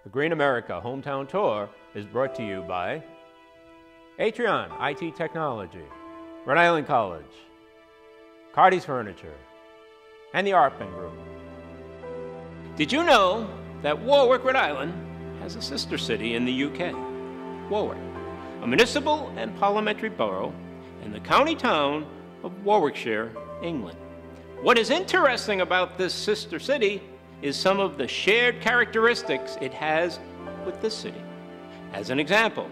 The Green America Hometown Tour is brought to you by Atrion IT Technology, Rhode Island College, Cardi's Furniture, and the Artman Group. Did you know that Warwick, Rhode Island has a sister city in the UK, Warwick, a municipal and parliamentary borough in the county town of Warwickshire, England. What is interesting about this sister city is some of the shared characteristics it has with this city. As an example,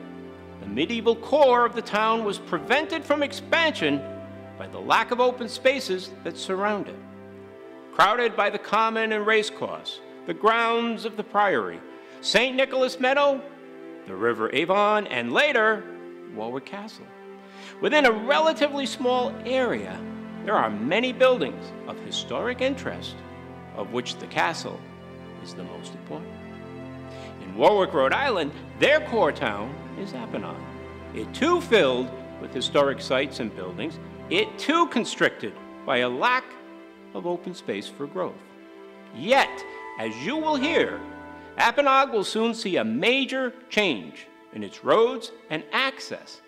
the medieval core of the town was prevented from expansion by the lack of open spaces that surround it. Crowded by the common and racecourse, the grounds of the Priory, St. Nicholas Meadow, the River Avon, and later, Warwick Castle. Within a relatively small area, there are many buildings of historic interest, of which the castle is the most important. In Warwick, Rhode Island, their core town is Apponaug. It too filled with historic sites and buildings, it too constricted by a lack of open space for growth. Yet, as you will hear, Apponaug will soon see a major change in its roads and access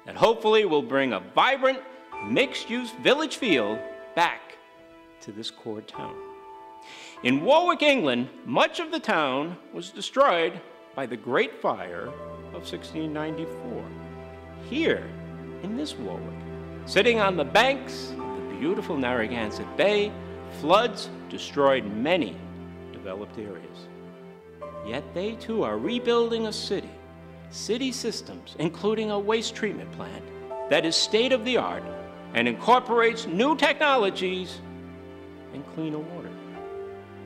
that hopefully will bring a vibrant, mixed-use village feel back to this core town. In Warwick, England, much of the town was destroyed by the Great Fire of 1694. Here, in this Warwick, sitting on the banks of the beautiful Narragansett Bay, floods destroyed many developed areas. Yet they too are rebuilding a city systems, including a waste treatment plant that is state-of-the-art and incorporates new technologies and cleaner water.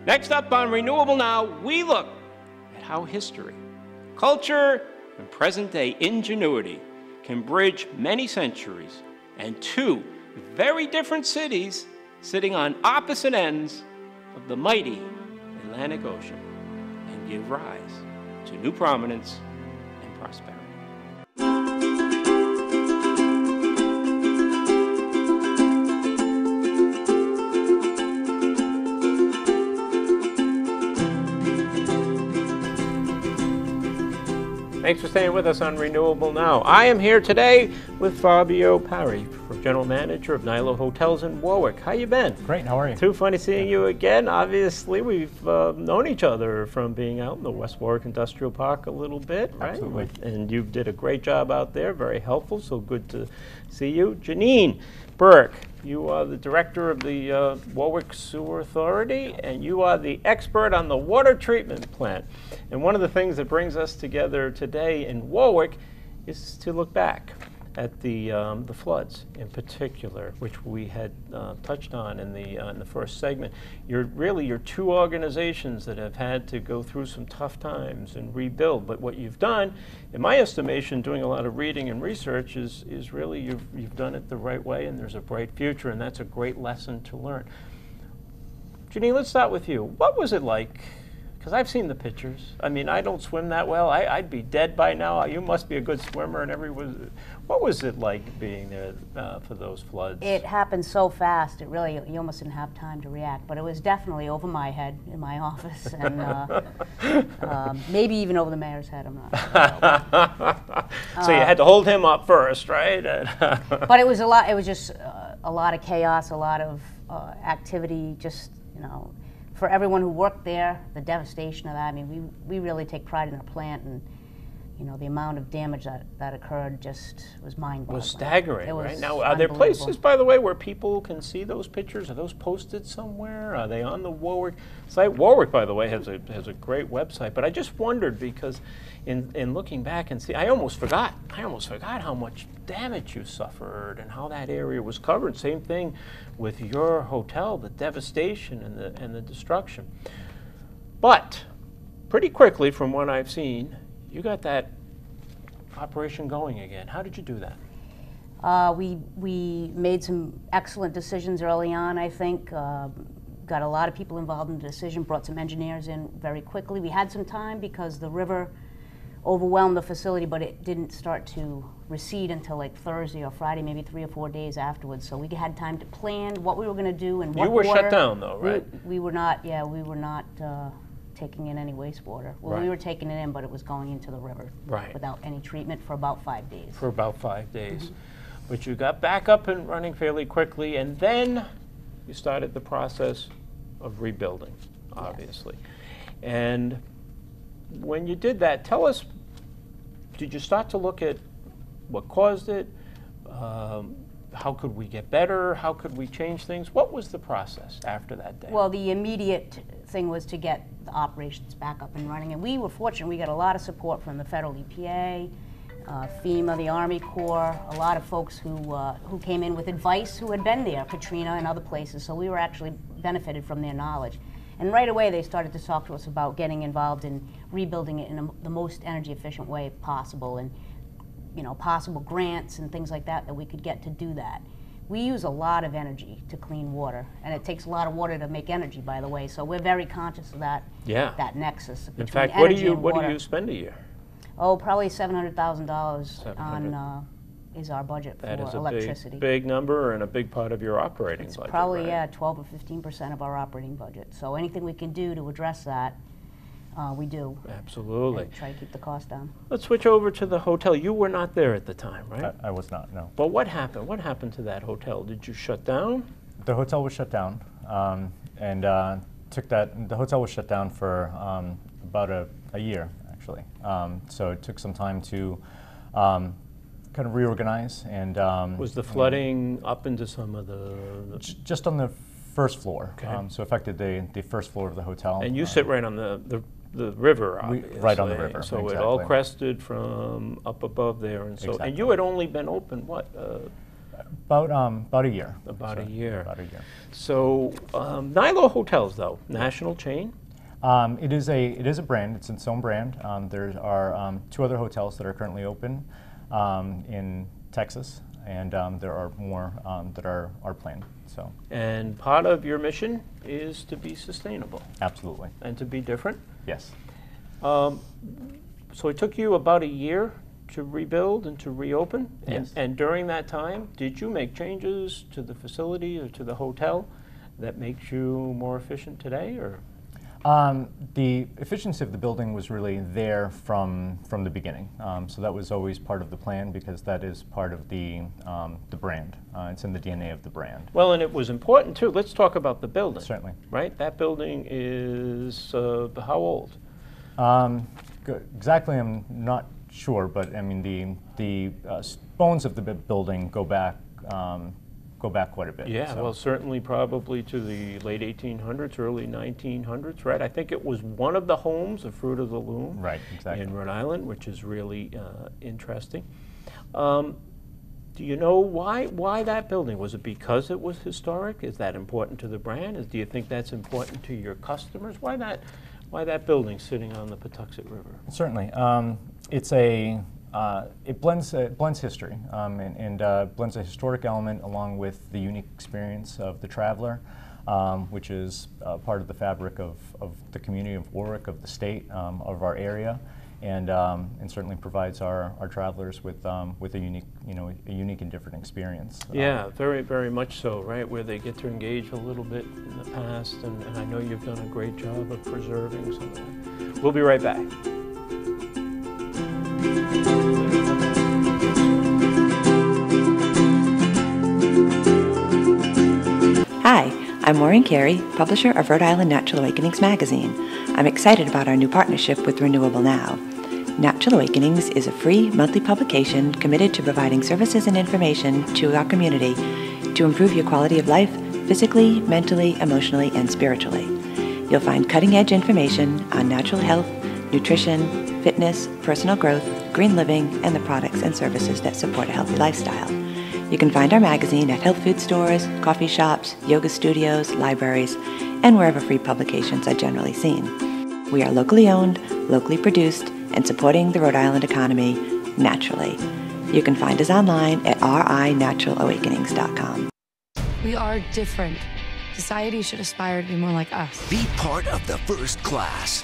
Next up on ReNewable Now, we look at how history, culture, and present-day ingenuity can bridge many centuries and two very different cities sitting on opposite ends of the mighty Atlantic Ocean and give rise to new prominence and prosperity. Thanks for staying with us on ReNewable Now. I am here today with Fabio Parri, General Manager of Nilo Hotels in Warwick. How you been? Great, how are you? Too funny seeing you again. Obviously, we've known each other from being out in the West Warwick Industrial Park a little bit, right? Absolutely. And you did a great job out there, very helpful, so good to see you. Janine Burke, you are the Director of the Warwick Sewer Authority, and you are the expert on the water treatment plant. And one of the things that brings us together today in Warwick is to look back at the floods in particular, which we had touched on in the first segment. You're two organizations that have had to go through some tough times and rebuild. But what you've done, in my estimation, doing a lot of reading and research, is really you've done it the right way, and there's a bright future, and that's a great lesson to learn. Janine, let's start with you. What was it like? Because I've seen the pictures. I mean, I don't swim that well. I'd be dead by now. You must be a good swimmer, and what was it like being there for those floods? It happened so fast. It really, you almost didn't have time to react. But it was definitely over my head in my office, and maybe even over the mayor's head. I'm not sure. So you had to hold him up first, right? But it was a lot. It was just a lot of chaos, a lot of activity. Just for everyone who worked there, the devastation of that. I mean, we really take pride in our plant, and the amount of damage that occurred just was mind-boggling. Was staggering, right? Now, are there unbelievable places, by the way, where people can see those pictures? Are those posted somewhere? Are they on the Warwick site? Warwick, by the way, has a great website. But I just wondered because, in looking back and see, I almost forgot how much damage you suffered and how that area was covered. Same thing with your hotel, the devastation and the destruction. But pretty quickly, from what I've seen, you got that operation going again. How did you do that? We made some excellent decisions early on, I think. Got a lot of people involved in the decision, brought some engineers in very quickly. We had some time because the river overwhelmed the facility, but it didn't start to recede until like Thursday or Friday, maybe 3 or 4 days afterwards. So we had time to plan what we were going to do and what You were water. shut down though, right? We were not, yeah, we were not taking in any wastewater. Well, Right. we were taking it in, but it was going into the river Right. without any treatment for about 5 days. For about 5 days. But you got back up and running fairly quickly, and then you started the process of rebuilding, obviously. And when you did that, tell us, did you start to look at what caused it? How could we get better? How could we change things? What was the process after that day? Well, the immediate thing was to get the operations back up and running, and we were fortunate. We got a lot of support from the federal EPA, FEMA, the Army Corps, a lot of folks who came in with advice who had been there, Katrina and other places, so we were actually benefited from their knowledge. And right away they started to talk to us about getting involved in rebuilding it in the most energy efficient way possible, and possible grants and things like that we could get to do that. We use a lot of energy to clean water, and it takes a lot of water to make energy, by the way, so we're very conscious of that, that nexus between in fact, energy and what water. do you spend a year? Oh, probably $700,000 on is our budget for electricity. That is a big number and a big part of your operating budget. Probably, right? 12 or 15% of our operating budget. So anything we can do to address that, we do. Absolutely. And try to keep the cost down. Let's switch over to the hotel. You were not there at the time, right? I was not, no. Well, what happened? What happened to that hotel? Did you shut down? The hotel was shut down, the hotel was shut down for about a year, actually. So it took some time to kind of reorganize and... was the flooding up into some of the... Just on the first floor. Okay. So affected the first floor of the hotel. And you sit right on the river, obviously. Right on the river, So exactly. it all crested from up above there, and so Exactly. and you had only been open what? About a year. About So, a year. About a year. So Nilo Hotels, though, national chain. It is a brand. It's its own brand. There are 2 other hotels that are currently open in Texas, and there are more that are planned. So. And part of your mission is to be sustainable. Absolutely. And to be different. Yes. So it took you about a year to rebuild and to reopen. Yes. And during that time, did you make changes to the facility or to the hotel that makes you more efficient today, or? The efficiency of the building was really there from the beginning. So that was always part of the plan, because that is part of the brand. It's in the DNA of the brand. Well, and it was important too. Let's talk about the building. Certainly. Right? That building is how old? Exactly, I'm not sure, but I mean the bones of the building go back quite a bit. Yeah, so. well, certainly probably to the late 1800s, early 1900s, right? I think it was one of the homes, the Fruit of the Loom, Right, exactly. in Rhode Island, which is really interesting. Do you know why that building? Was it because it was historic? Is that important to the brand? Do you think that's important to your customers? Why that building sitting on the Patuxent River? Certainly, it blends history and blends a historic element along with the unique experience of the traveler, which is part of the fabric of the community of Warwick, of the state, of our area, and certainly provides our travelers with a unique, a unique and different experience. Yeah, very, very much so, right? Where they get to engage a little bit in the past, and I know you've done a great job of preserving some of that. We'll be right back. Hi, I'm Maureen Carey, publisher of Rhode Island Natural Awakenings magazine. I'm excited about our new partnership with ReNewable Now. Natural Awakenings is a free monthly publication committed to providing services and information to our community to improve your quality of life physically, mentally, emotionally, and spiritually. You'll find cutting-edge information on natural health, nutrition, fitness, personal growth, green living, and the products and services that support a healthy lifestyle. You can find our magazine at health food stores, coffee shops, yoga studios, libraries, and wherever free publications are generally seen. We are locally owned, locally produced, and supporting the Rhode Island economy naturally. You can find us online at rinaturalawakenings.com. We are different. Society should aspire to be more like us. Be part of the first class.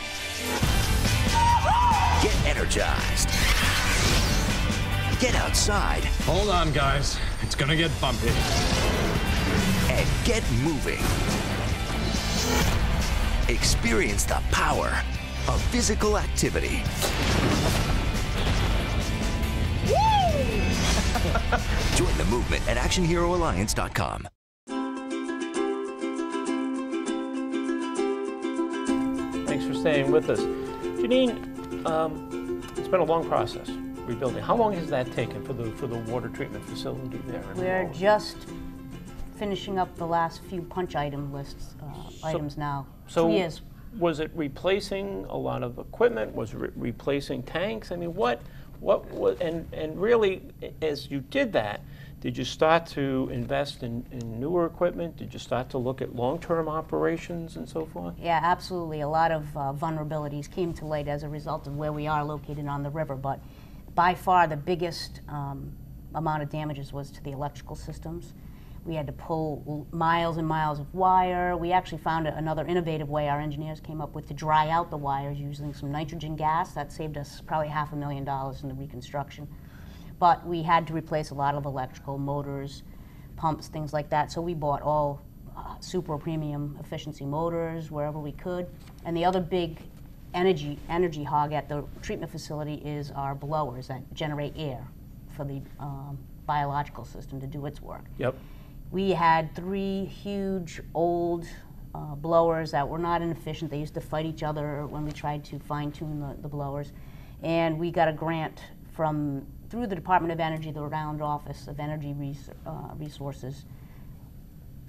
Get energized. Get outside. Hold on, guys. It's gonna get bumpy. And get moving. Experience the power of physical activity. Join the movement at actionheroalliance.com. Thanks for staying with us. Janine, it's been a long process rebuilding. How long has that taken for the water treatment facility there? We're just finishing up the last few punch item lists, items now. So 2 years. Was it replacing a lot of equipment? Was it replacing tanks? I mean, what was, and really, as you did that, did you start to invest in newer equipment? Did you start to look at long-term operations and so forth? Yeah, absolutely. A lot of vulnerabilities came to light as a result of where we are located on the river, but by far the biggest amount of damages was to the electrical systems. We had to pull miles and miles of wire. We actually found another innovative way our engineers came up with to dry out the wires using some nitrogen gas. That saved us probably $500,000 in the reconstruction. But we had to replace a lot of electrical motors, pumps, things like that. So we bought all super premium efficiency motors wherever we could. And the other big energy hog at the treatment facility is our blowers that generate air for the biological system to do its work. Yep. We had 3 huge old blowers that were not inefficient. They used to fight each other when we tried to fine-tune the blowers. And we got a grant through the Department of Energy, the Round Office of Energy Resources,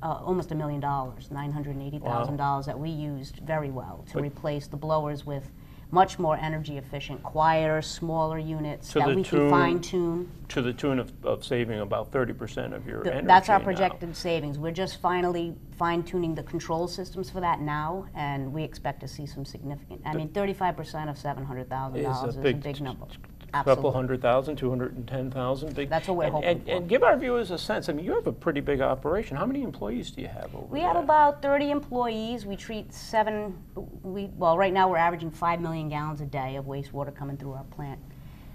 almost $1 million, $980,000 that we used very well to replace the blowers with much more energy efficient, quieter, smaller units that we can fine-tune. To the tune of saving about 30% of your energy. That's our projected savings. We're just finally fine-tuning the control systems for that now, and we expect to see some significant, I mean, 35% of $700,000 is a big number. Couple $100,000, $210,000. Big. That's what we're hoping for. And give our viewers a sense. I mean, you have a pretty big operation. How many employees do you have over there? We have about 30 employees. We treat well, right now we're averaging 5 million gallons a day of wastewater coming through our plant.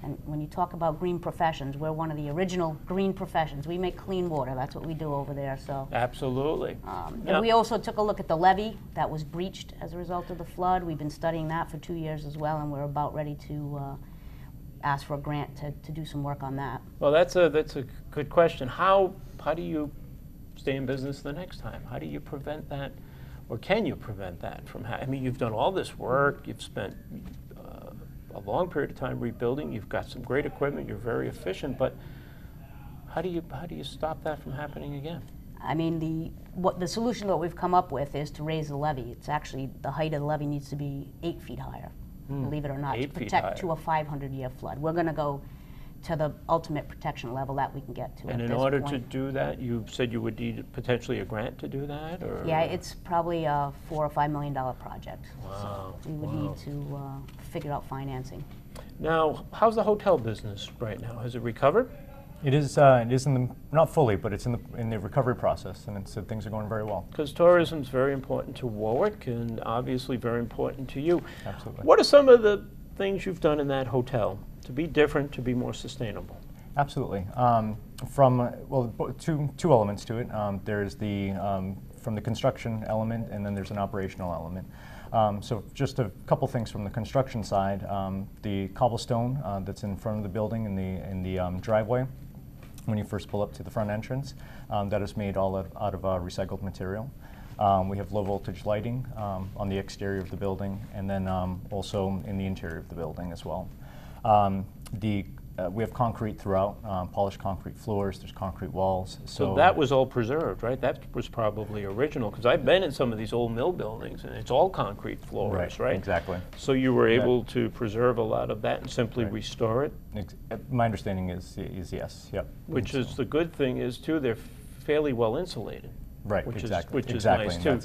And when you talk about green professions, we're one of the original green professions. We make clean water. That's what we do over there. So absolutely. And we also took a look at the levee that was breached as a result of the flood. We've been studying that for 2 years as well, and we're about ready to ask for a grant to do some work on that. Well, that's a good question. How do you stay in business the next time? How do you prevent that, or can you prevent that from happening? I mean, you've done all this work. You've spent a long period of time rebuilding. You've got some great equipment. You're very efficient, but how do you stop that from happening again? I mean, the solution that we've come up with is to raise the levee. It's actually, the height of the levee needs to be 8 feet higher. Believe it or not, to protect to a 500-year flood. We're going to go to the ultimate protection level that we can get to. And in order to do that, you said you would need potentially a grant to do that? Or? Yeah, it's probably a $4 or $5 million project. Wow. So we would need to figure out financing. Now, how's the hotel business right now? Has it recovered? It is in the, not fully, but it's in the recovery process, and things are going very well. Because tourism is very important to Warwick, and obviously very important to you. Absolutely. What are some of the things you've done in that hotel to be different, to be more sustainable? Absolutely. Two elements to it. There's from the construction element, and then there's an operational element. So just a couple things from the construction side. The cobblestone that's in front of the building in the driveway, when you first pull up to the front entrance, that is made all out of recycled material. We have low voltage lighting on the exterior of the building, and then also in the interior of the building as well. We have concrete throughout, polished concrete floors, there's concrete walls. So that was all preserved, right? That was probably original, because I've been in some of these old mill buildings, and it's all concrete floors, right? Exactly. So you were able to preserve a lot of that and simply restore it? My understanding is yes, yep. Which is the good thing is, too, they're fairly well insulated. Right, which exactly. Is nice, too.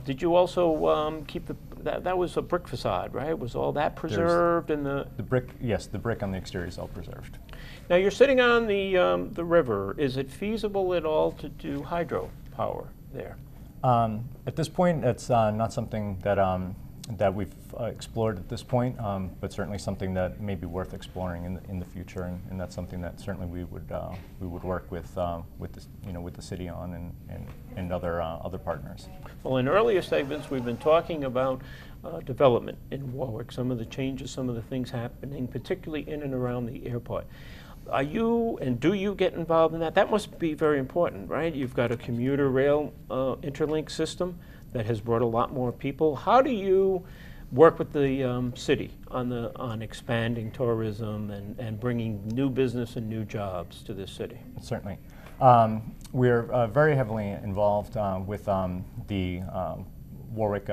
Did you also keep that was a brick facade, right? Was all that preserved? And the brick, yes, the brick on the exterior is all preserved. Now you're sitting on the river. Is it feasible at all to do hydropower there? At this point, it's not something that that we've explored at this point, but certainly something that may be worth exploring in the future, and that's something that certainly we would work with the with the city on and other partners. Well, in earlier segments, we've been talking about development in Warwick, some of the changes, some of the things happening, particularly in and around the airport. Are you, and do you get involved in that? That must be very important, right? You've got a commuter rail interlink system that has brought a lot more people. How do you work with the city on expanding tourism and bringing new business and new jobs to this city? Certainly. We're very heavily involved with the Warwick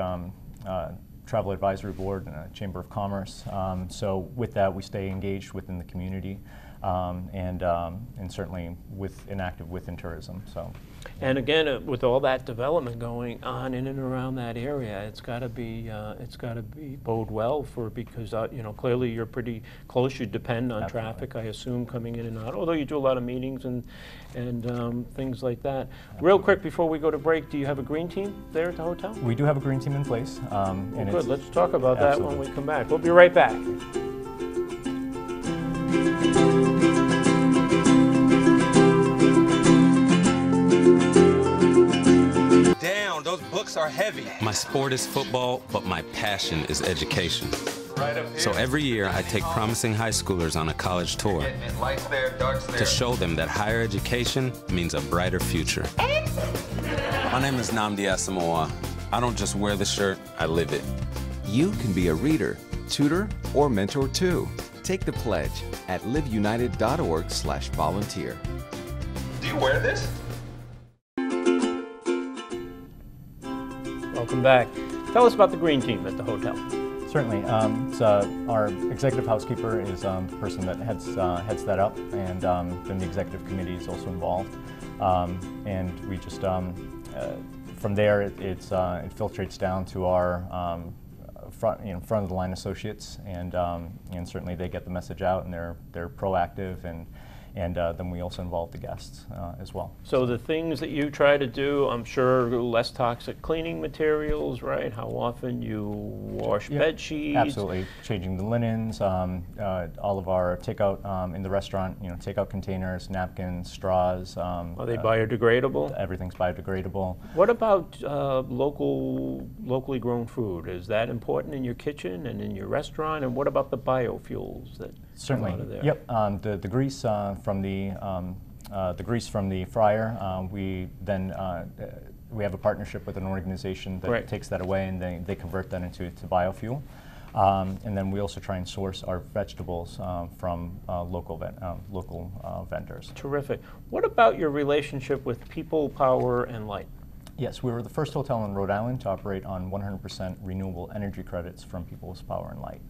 Travel Advisory Board and Chamber of Commerce. So with that, we stay engaged within the community and certainly active within tourism. So. And again, with all that development going on in and around that area, it's got to be bode well for, because you know, clearly you're pretty close. You depend on Absolutely. traffic, I assume, coming in and out. Although you do a lot of meetings and things like that. Absolutely. Real quick before we go to break, do you have a green team there at the hotel? We do have a green team in place. And good. Let's talk about absolutely. that when we come back. We'll be right back. Those books are heavy. My sport is football, but my passion is education. So every year I take promising high schoolers on a college tour to show them that higher education means a brighter future. My name is Nnamdi Asamoah. I don't just wear the shirt, I live it. You can be a reader, tutor, or mentor too. Take the pledge at liveunited.org/volunteer. Do you wear this? Welcome back. Tell us about the green team at the hotel. Certainly. Our executive housekeeper is the person that heads that up, and then the executive committee is also involved. And we just, from there, it filtrates down to our front of the line associates, and certainly they get the message out, and they're proactive, and then we also involve the guests as well. So the things that you try to do, I'm sure, less toxic cleaning materials, right? How often you wash bed sheets? Absolutely, changing the linens, all of our takeout in the restaurant, takeout containers, napkins, straws. Are they biodegradable? Everything's biodegradable. What about locally grown food? Is that important in your kitchen and in your restaurant? And what about the biofuels that certainly come out of there? Yep, the grease from the grease from the fryer. We have a partnership with an organization that takes that away, and they convert that into biofuel. And then we also try and source our vegetables from local vendors. Terrific. What about your relationship with People, Power, and Light? Yes, we were the first hotel in Rhode Island to operate on 100% renewable energy credits from People's Power and Light.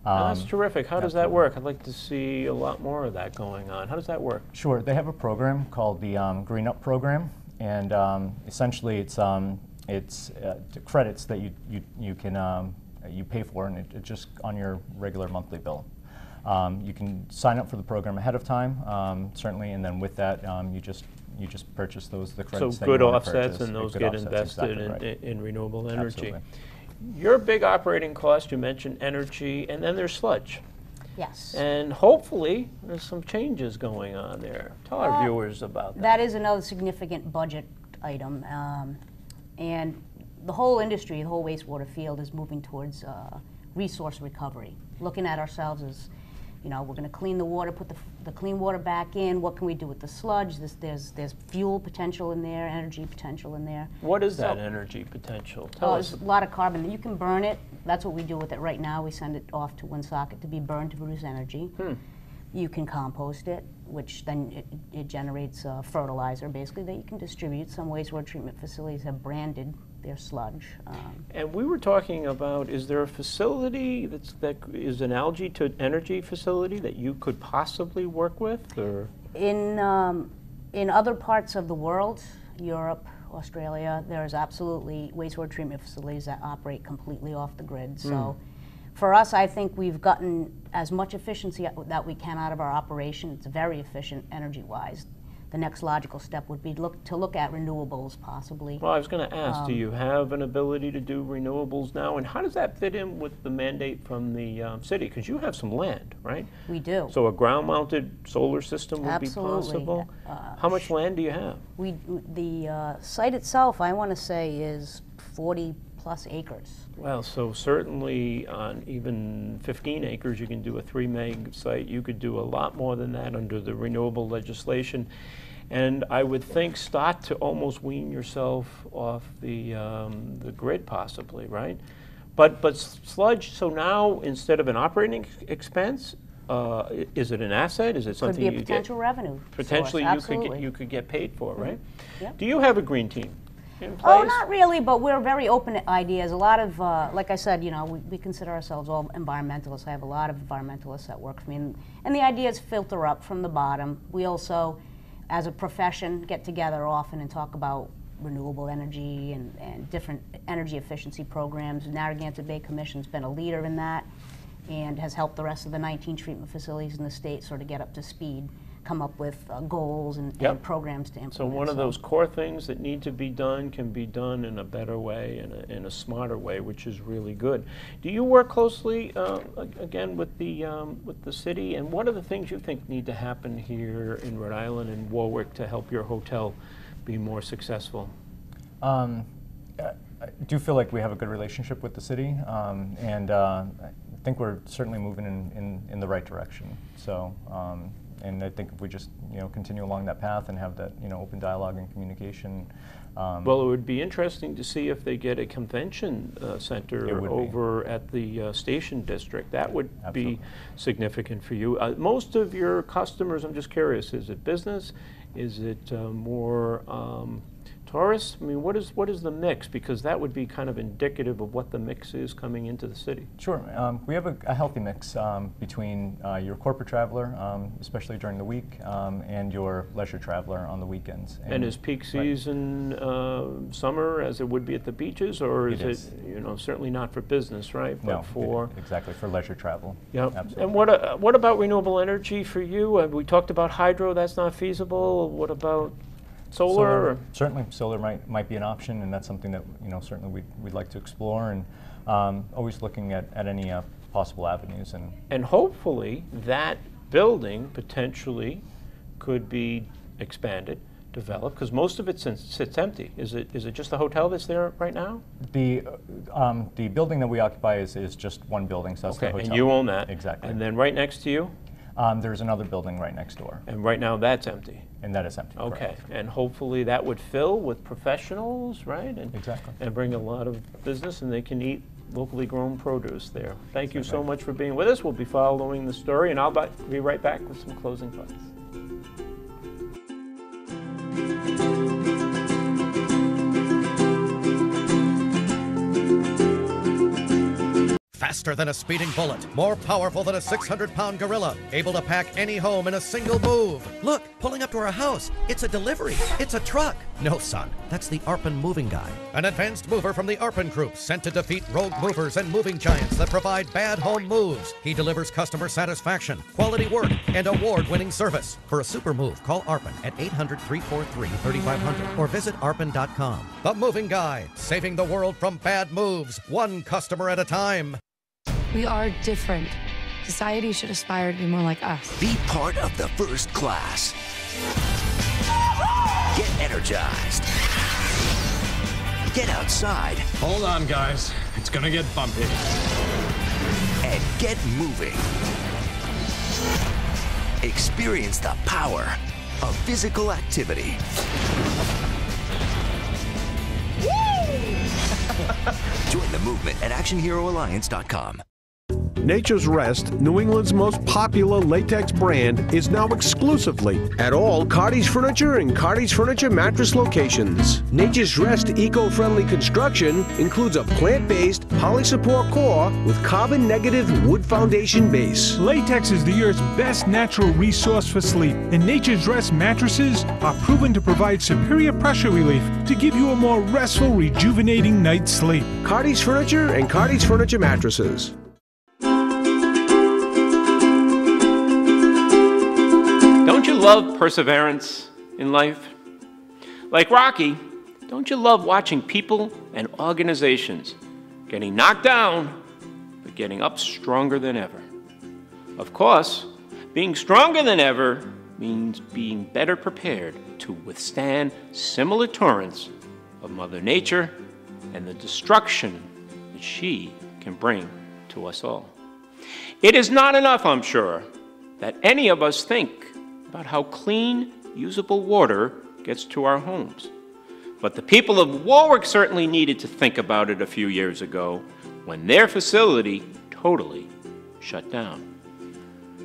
That's terrific. How does that work? I'd like to see a lot more of that going on. How does that work? Sure. They have a program called the Green Up program, and essentially it's credits that you can you pay for, and it's just on your regular monthly bill. You can sign up for the program ahead of time, certainly, and then with that you just purchase the credits. So good offsets, purchase, and those good get offsets, invested exactly in renewable energy. Absolutely. Your big operating cost, you mentioned energy, and then there's sludge. Yes. And hopefully there's some changes going on there. Tell our viewers about that. That is another significant budget item. And the whole industry, the whole wastewater field is moving towards resource recovery, looking at ourselves as, we're going to clean the water, put the clean water back in. What can we do with the sludge? There's fuel potential in there, energy potential in there. What is that energy potential? Tell us. There's a lot of carbon. You can burn it. That's what we do with it right now. We send it off to Woonsocket to be burned to produce energy. You can compost it, which then it generates fertilizer, basically, that you can distribute. Some wastewater treatment facilities have branded their sludge. And we were talking about, is there a facility that is an algae to energy facility that you could possibly work with? Or? In other parts of the world, Europe, Australia, there's absolutely wastewater treatment facilities that operate completely off the grid. So for us, I think we've gotten as much efficiency that we can out of our operation. It's very efficient energy-wise. the next logical step would be to look at renewables possibly. Well, I was going to ask, do you have an ability to do renewables now, and how does that fit in with the mandate from the city? Because you have some land, right? We do. So a ground-mounted solar system would Absolutely. be possible? How much land do you have? The site itself, I want to say, is 40+ acres. Well, so certainly on even 15 acres, you can do a 3 meg site. You could do a lot more than that under the renewable legislation. And I would think start to almost wean yourself off the grid possibly, right? But sludge, so now instead of an operating expense, is it an asset? Is it something you get? Could be a potential revenue potentially source. you could get paid for, right? Yep. Do you have a green team in place? Oh, not really, but we're very open to ideas. A lot of, like I said, you know, we consider ourselves all environmentalists. I have a lot of environmentalists that work for me, and the ideas filter up from the bottom. We also, as a profession, get together often and talk about renewable energy and different energy efficiency programs. Narragansett Bay Commission's been a leader in that and has helped the rest of the 19 treatment facilities in the state sort of get up to speed, come up with goals and programs to implement. So one of those core things that need to be done can be done in a better way, in a smarter way, which is really good. Do you work closely, again, with the city? And what are the things you think need to happen here in Rhode Island and Warwick to help your hotel be more successful? I do feel like we have a good relationship with the city, and I think we're certainly moving in the right direction. So. And I think if we just, you know, continue along that path and have that, you know, open dialogue and communication. Well, it would be interesting to see if they get a convention center over at the Station District. That would be significant for you. Most of your customers, I'm just curious, is it business? Is it more tourists? I mean, what is the mix? Because that would be kind of indicative of what the mix is coming into the city. Sure. We have a healthy mix between your corporate traveler, especially during the week, and your leisure traveler on the weekends. And is peak season summer as it would be at the beaches, or is it, you know, certainly not for business, right? But no, exactly, for leisure travel. Yeah. Absolutely. And what about renewable energy for you? We talked about hydro. That's not feasible. What about solar? Certainly, solar might be an option, and that's something that, you know, certainly we'd like to explore, and always looking at any possible avenues. And hopefully that building potentially could be expanded, developed, because most of it sits empty. Is it just the hotel that's there right now? The building that we occupy is just one building, so that's the hotel. And you own that. Exactly. And then right next to you? There's another building right next door. And right now that's empty? And that is empty. Okay, correct. and hopefully that would fill with professionals, right? And exactly. And bring a lot of business, and they can eat locally grown produce there. Thank you so much for being with us. We'll be following the story, and I'll be right back with some closing thoughts. Faster than a speeding bullet, more powerful than a 600-pound gorilla, able to pack any home in a single move. Look, pulling up to our house. It's a delivery. It's a truck. No, son, that's the Arpin Moving Guy. An advanced mover from the Arpin Group, sent to defeat rogue movers and moving giants that provide bad home moves. He delivers customer satisfaction, quality work, and award-winning service. For a super move, call Arpin at 800-343-3500 or visit arpin.com. The Moving Guy, saving the world from bad moves, one customer at a time. We are different. Society should aspire to be more like us. Be part of the first class. Get energized. Get outside. Hold on, guys. It's gonna get bumpy. And get moving. Experience the power of physical activity. Join the movement at ActionHeroAlliance.com. Nature's Rest, New England's most popular latex brand, is now exclusively at all Carty's Furniture and Carty's Furniture mattress locations. Nature's Rest eco-friendly construction includes a plant-based poly-support core with carbon-negative wood foundation base. Latex is the Earth's best natural resource for sleep, and Nature's Rest mattresses are proven to provide superior pressure relief to give you a more restful, rejuvenating night's sleep. Carty's Furniture and Carty's Furniture mattresses. Don't you love perseverance? in life? Like Rocky, don't you love watching people and organizations getting knocked down, but getting up stronger than ever? Of course, being stronger than ever means being better prepared to withstand similar torrents of Mother Nature and the destruction that she can bring to us all. It is not enough, I'm sure, that any of us think about how clean, usable water gets to our homes. But the people of Warwick certainly needed to think about it a few years ago when their facility totally shut down.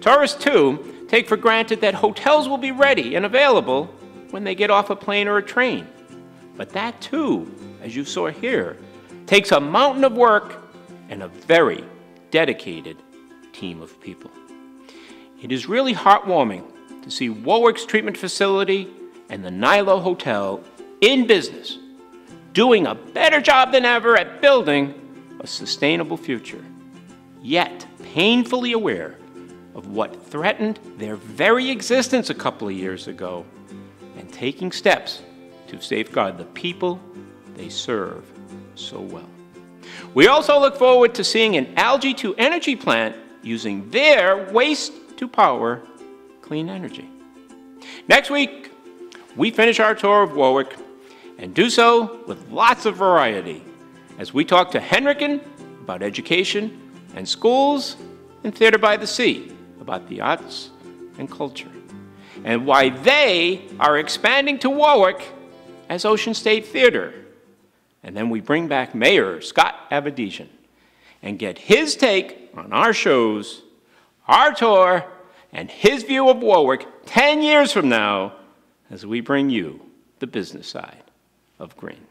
Tourists, too, take for granted that hotels will be ready and available when they get off a plane or a train. But that, too, as you saw here, takes a mountain of work and a very dedicated team of people. It is really heartwarming to see Warwick's treatment facility and the Nilo Hotel in business, doing a better job than ever at building a sustainable future, yet painfully aware of what threatened their very existence a couple of years ago, and taking steps to safeguard the people they serve so well. We also look forward to seeing an algae-to-energy plant using their waste to power clean energy. Next week, we finish our tour of Warwick and do so with lots of variety as we talk to Henriken about education and schools and Theater by the Sea about the arts and culture and why they are expanding to Warwick as Ocean State Theater. And then we bring back Mayor Scott Avedisian and get his take on our shows, our tour, and his view of Warwick 10 years from now as we bring you the business side of green.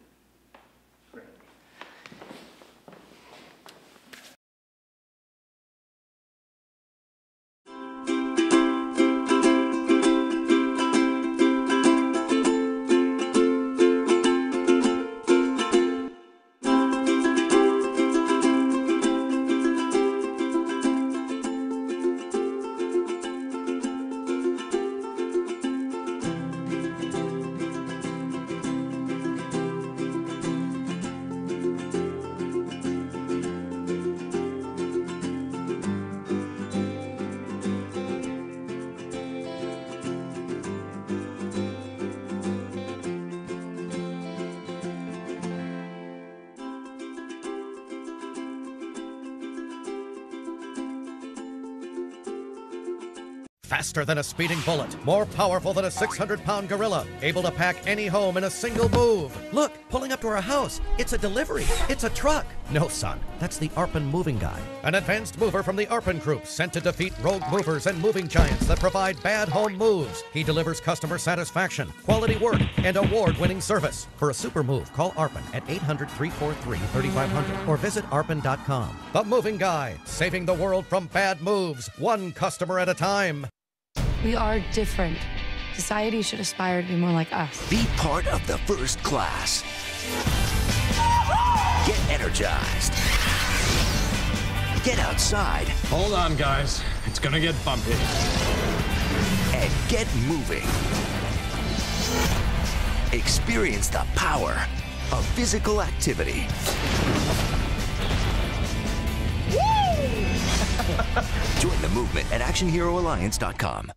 Faster than a speeding bullet, more powerful than a 600-pound gorilla, able to pack any home in a single move. Look, pulling up to our house. It's a delivery. It's a truck. No, son, that's the Arpin moving guy. An advanced mover from the Arpin Group, sent to defeat rogue movers and moving giants that provide bad home moves. He delivers customer satisfaction, quality work, and award-winning service. For a super move, call Arpin at 800-343-3500 or visit arpin.com. The moving guy, saving the world from bad moves, one customer at a time. We are different. Society should aspire to be more like us. Be part of the first class. Get energized. Get outside. Hold on, guys. It's gonna get bumpy. And get moving. Experience the power of physical activity. Join the movement at ActionHeroAlliance.com.